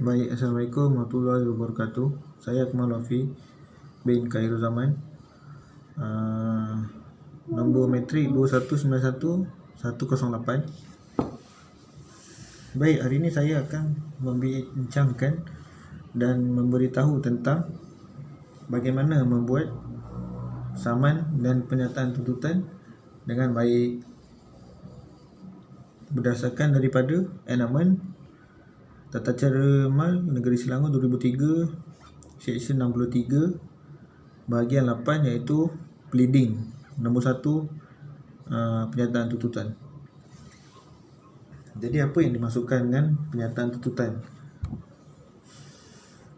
Baik, Assalamualaikum warahmatullahi wabarakatuh. Saya Akmal Wafi bin Khairul Zaman. Nombor metrik 2191-108. Baik, hari ini saya akan membincangkan dan memberitahu tentang bagaimana membuat saman dan pernyataan tuntutan dengan baik berdasarkan daripada Enakmen Tata Cara Mal Negeri Selangor 2003, Seksyen 63, bahagian 8, iaitu pleading. Nombor 1, pernyataan tuntutan. Jadi apa yang dimasukkan dengan pernyataan tuntutan?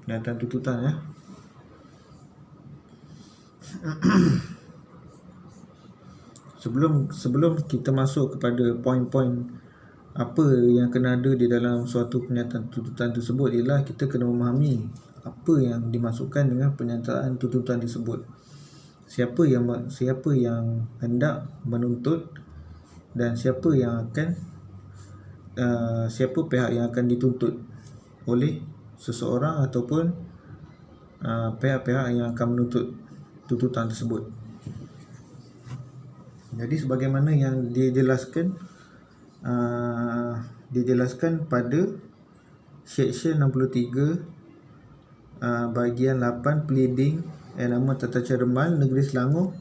Pernyataan tuntutan Sebelum kita masuk kepada poin-poin apa yang kena ada di dalam suatu pernyataan tuntutan tersebut, ialah kita kena memahami apa yang dimasukkan dengan pernyataan tuntutan tersebut. Siapa yang hendak menuntut dan siapa pihak yang akan dituntut oleh seseorang ataupun pihak-pihak yang akan menuntut tuntutan tersebut. Jadi sebagaimana yang dijelaskan pada Seksyen 63 bahagian 8 pleading Enakmen Tata Cara Mal Negeri Selangor,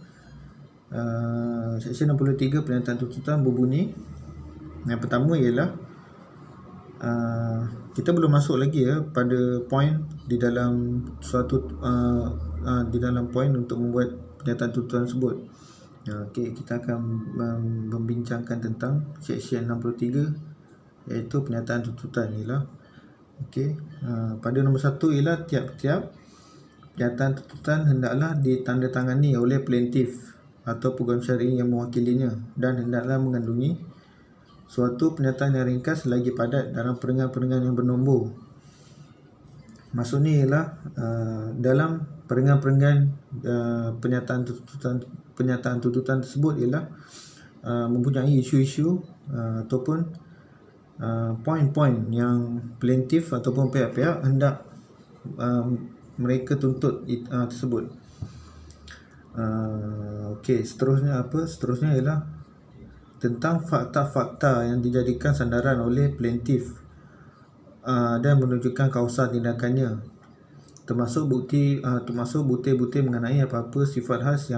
Seksyen 63 pernyataan tuntutan berbunyi, yang pertama ialah kita belum masuk lagi pada poin di dalam suatu di dalam poin untuk membuat pernyataan tuntutan tersebut. Okey, kita akan membincangkan tentang Seksyen 63, iaitu pernyataan tuntutan ialah pada nombor 1 ialah tiap-tiap pernyataan tuntutan hendaklah ditandatangani oleh plaintiff atau peguam syar'i yang mewakilinya dan hendaklah mengandungi suatu pernyataan yang ringkas lagi padat dalam perenggan-perenggan yang bernombor. Maksudnya ialah dalam perenggan-perenggan pernyataan tuntutan tersebut ialah mempunyai isu-isu ataupun poin-poin yang plaintiff ataupun pihak-pihak hendak mereka tuntut tersebut. Seterusnya ialah tentang fakta-fakta yang dijadikan sandaran oleh plaintiff dan menunjukkan kawasan tindakannya, termasuk bukti-bukti mengenai apa-apa sifat khas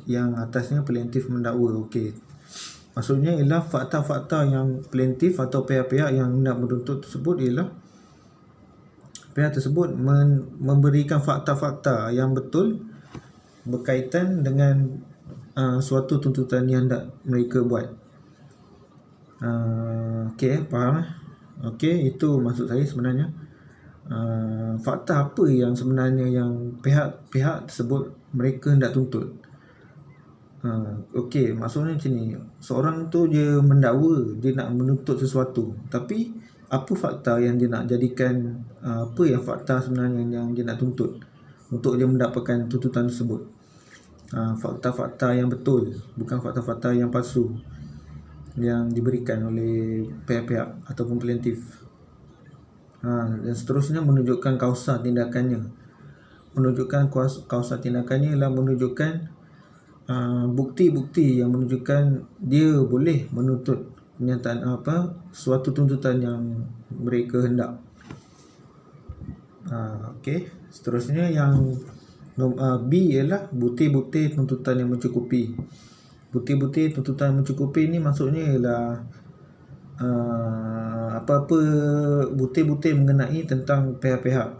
yang atasnya plaintiff mendakwa. Maksudnya ialah fakta-fakta yang plaintiff atau pihak-pihak yang hendak menuntut tersebut ialah pihak tersebut memberikan fakta-fakta yang betul berkaitan dengan suatu tuntutan yang hendak mereka buat. Faham? Itu maksud saya sebenarnya. Fakta apa yang sebenarnya yang pihak tersebut mereka hendak tuntut. Maksudnya macam ni, seorang tu dia mendakwa, dia nak menuntut sesuatu, tapi apa fakta yang dia nak jadikan, apa yang fakta sebenarnya yang dia nak tuntut untuk dia mendapatkan tuntutan tersebut. Fakta-fakta yang betul, bukan fakta-fakta yang palsu yang diberikan oleh pihak-pihak ataupun plaintiff. Dan seterusnya menunjukkan kawasan tindakannya. Menunjukkan kawasan tindakannya ialah menunjukkan bukti-bukti yang menunjukkan dia boleh menuntut pernyataan suatu tuntutan yang mereka hendak. Seterusnya yang B ialah bukti-bukti tuntutan yang mencukupi. Bukti-bukti tuntutan yang mencukupi ni maksudnya ialah apa-apa bukti-bukti mengenai tentang pihak-pihak.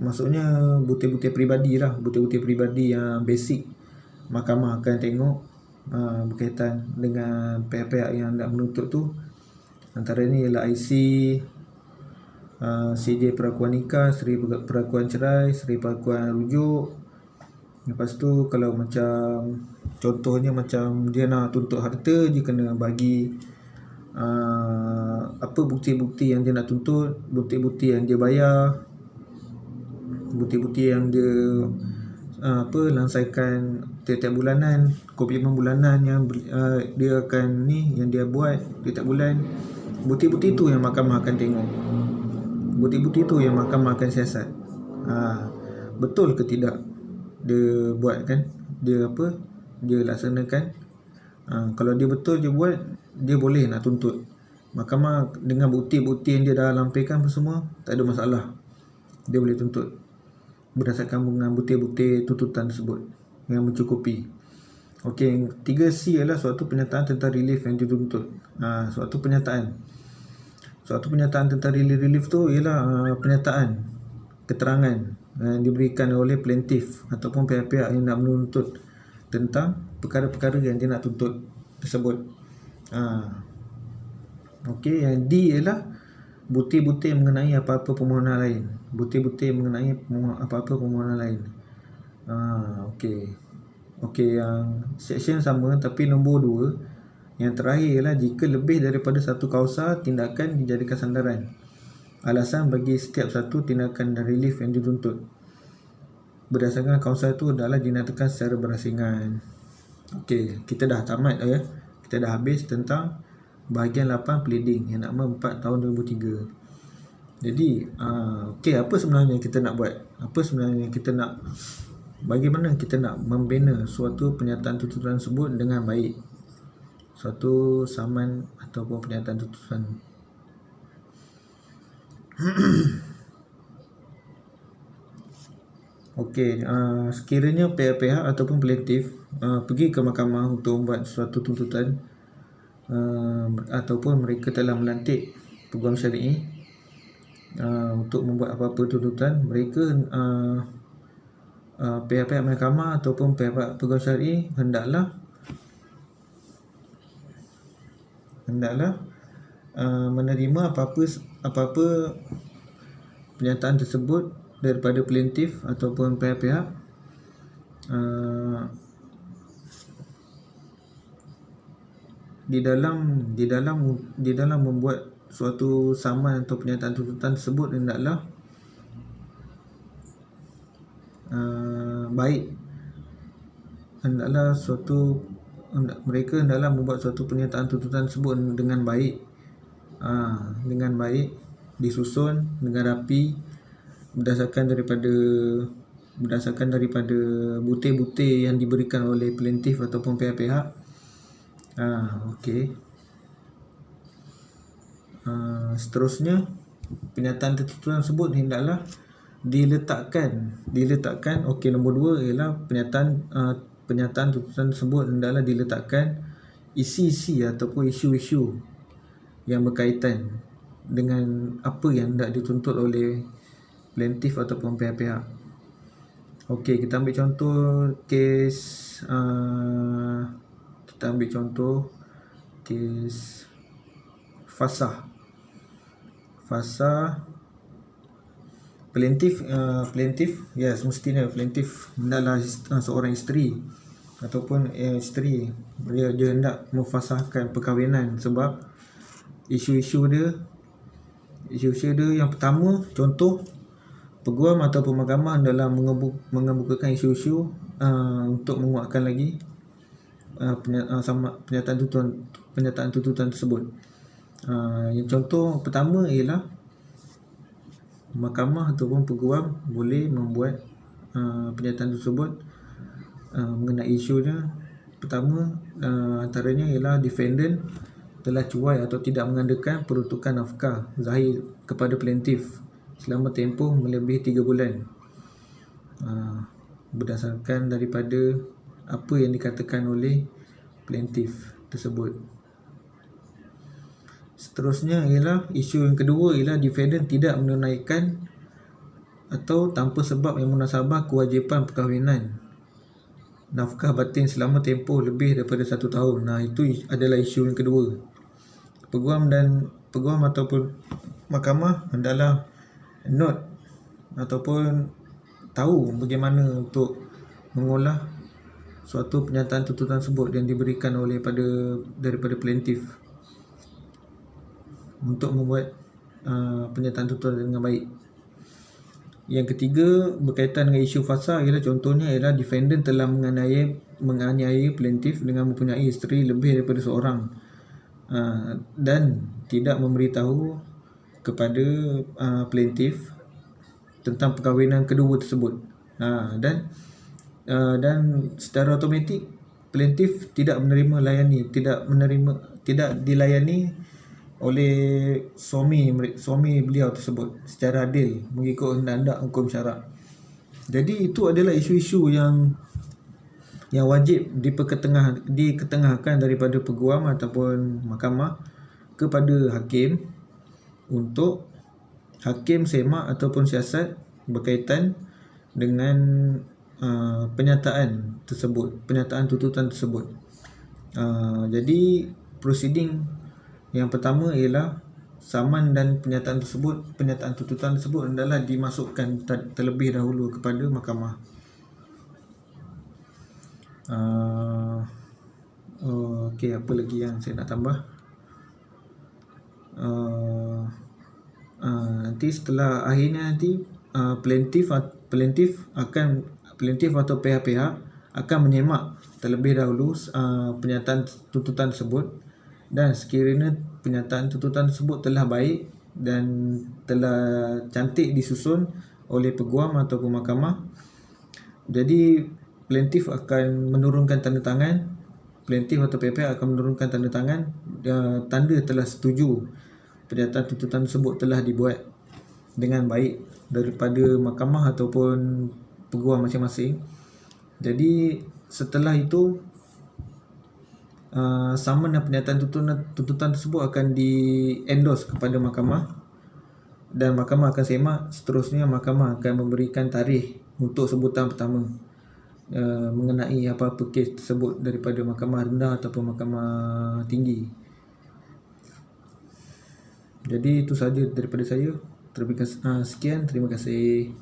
Maksudnya bukti-bukti peribadi lah, bukti-bukti peribadi yang basic mahkamah akan tengok berkaitan dengan pihak-pihak yang nak menuntut tu. Antara ni ialah IC, CJ perakuan nikah, seri perakuan cerai, seri perakuan rujuk. Lepas tu kalau macam contohnya macam dia nak tuntut harta, dia kena bagi apa bukti-bukti yang dia nak tuntut, bukti-bukti yang dia bayar, bukti-bukti yang dia lansaikan tiap-tiap bulanan, komitmen bulanan yang dia akan yang dia buat tiap bulan. Bukti-bukti itu yang mahkamah akan tengok. Bukti-bukti tu yang mahkamah akan siasat. Betul ke tidak dia buat kan, dia laksanakan. Kalau dia betul je buat, dia boleh nak tuntut. Mahkamah dengan bukti-bukti yang dia dah lampirkan semua, tak ada masalah, dia boleh tuntut berdasarkan dengan bukti-bukti tuntutan tersebut yang mencukupi. Okey, yang 3C adalah suatu pernyataan tentang relief yang dituntut. Suatu pernyataan tentang relief tu ialah pernyataan, keterangan yang diberikan oleh plaintiff ataupun pihak-pihak yang nak menuntut tentang perkara-perkara yang dia nak tuntut tersebut. Okey, yang D ialah bukti-bukti mengenai apa-apa permohonan lain. Okey, yang section sama, tapi nombor 2 yang terakhir ialah jika lebih daripada satu kausa tindakan dijadikan sandaran. Alasan bagi setiap satu tindakan dan relief yang dituntut berdasarkan kausa itu adalah dinyatakan secara berasingan. Okey, kita dah tamat ya. Kita dah habis tentang bahagian 8 pleading yang nama 4 tahun 2003. Jadi okey, apa sebenarnya kita nak buat? Bagaimana kita nak membina suatu pernyataan tuntutan tersebut dengan baik? Suatu saman ataupun pernyataan tuntutan. Okey, sekiranya pihak-pihak ataupun plaintiff pergi ke mahkamah untuk membuat suatu tuntutan, ataupun mereka telah melantik peguam syar'i untuk membuat apa-apa tuntutan, mereka pihak-pihak mahkamah ataupun pihak peguam syar'i hendaklah menerima apa-apa pernyataan tersebut daripada plaintiff ataupun pihak-pihak di dalam membuat suatu saman atau pernyataan tuntutan tersebut hendaklah baik. Mereka hendaklah membuat suatu pernyataan tuntutan tersebut dengan baik, disusun dengan rapi berdasarkan daripada bukti-bukti yang diberikan oleh plaintiff ataupun pihak-pihak. Okey. Seterusnya, pernyataan tuntutan tersebut hendaklah diletakkan. Okey, nombor 2 ialah pernyataan tuntutan tersebut hendaklah diletakkan isi-isi ataupun isu-isu yang berkaitan dengan apa yang hendak dituntut oleh plaintiff ataupun pihak-pihak. Okey, kita ambil contoh kes Fasah. Plaintiff semestinya plaintiff adalah seorang isteri ataupun isteri. Dia hendak memfasahkan perkahwinan sebab isu-isu dia yang pertama, contoh, peguam ataupun mahkamah adalah mengemukakan isu-isu untuk menguatkan lagi pernyataan tuntutan tersebut. Yang contoh pertama ialah mahkamah ataupun peguam boleh membuat pernyataan tersebut mengenai isunya. Pertama antaranya ialah defendant telah cuai atau tidak mengadakan peruntukan nafkah zahir kepada plaintiff selama tempoh melebihi 3 bulan berdasarkan daripada apa yang dikatakan oleh plaintiff tersebut. Seterusnya ialah isu yang kedua ialah defendant tidak menunaikan atau tanpa sebab yang munasabah kewajipan perkahwinan nafkah batin selama tempoh lebih daripada 1 tahun. Itu adalah isu yang kedua. Peguam ataupun mahkamah hendaklah note ataupun tahu bagaimana untuk mengolah suatu pernyataan tuntutan tersebut yang diberikan daripada plaintiff untuk membuat pernyataan tuntutan dengan baik. Yang ketiga berkaitan dengan isu fasah ialah contohnya ialah defendant telah menganiaya plaintiff dengan mempunyai isteri lebih daripada seorang dan tidak memberitahu kepada plaintiff tentang perkahwinan kedua tersebut. Dan secara automatik plaintiff tidak tidak dilayani oleh suami beliau tersebut secara adil mengikut undang-undang hukum syarak. Jadi itu adalah isu-isu yang wajib diketengahkan daripada peguam ataupun mahkamah kepada hakim, untuk hakim semak ataupun siasat berkaitan dengan penyataan tuntutan tersebut. Jadi proceeding yang pertama ialah saman dan penyataan tuntutan tersebut adalah dimasukkan terlebih dahulu kepada mahkamah. Okey, apa lagi yang saya nak tambah? Nanti setelah akhirnya plaintiff atau pihak-pihak akan menyemak terlebih dahulu penyataan tuntutan tersebut, dan sekiranya penyataan tuntutan tersebut telah baik dan telah cantik disusun oleh peguam ataupun mahkamah, jadi plaintiff akan menurunkan tanda tangan. Plaintiff atau pihak-pihak akan menurunkan tanda tangan, tanda telah setuju penyataan tuntutan tersebut telah dibuat dengan baik daripada mahkamah ataupun peguam masing-masing. Jadi setelah itu saman dan penyataan tuntutan tersebut akan di-endorse kepada mahkamah, dan mahkamah akan semak. Seterusnya mahkamah akan memberikan tarikh untuk sebutan pertama mengenai apa-apa kes tersebut daripada mahkamah rendah ataupun mahkamah tinggi. Jadi itu sahaja daripada saya. Sekian, terima kasih.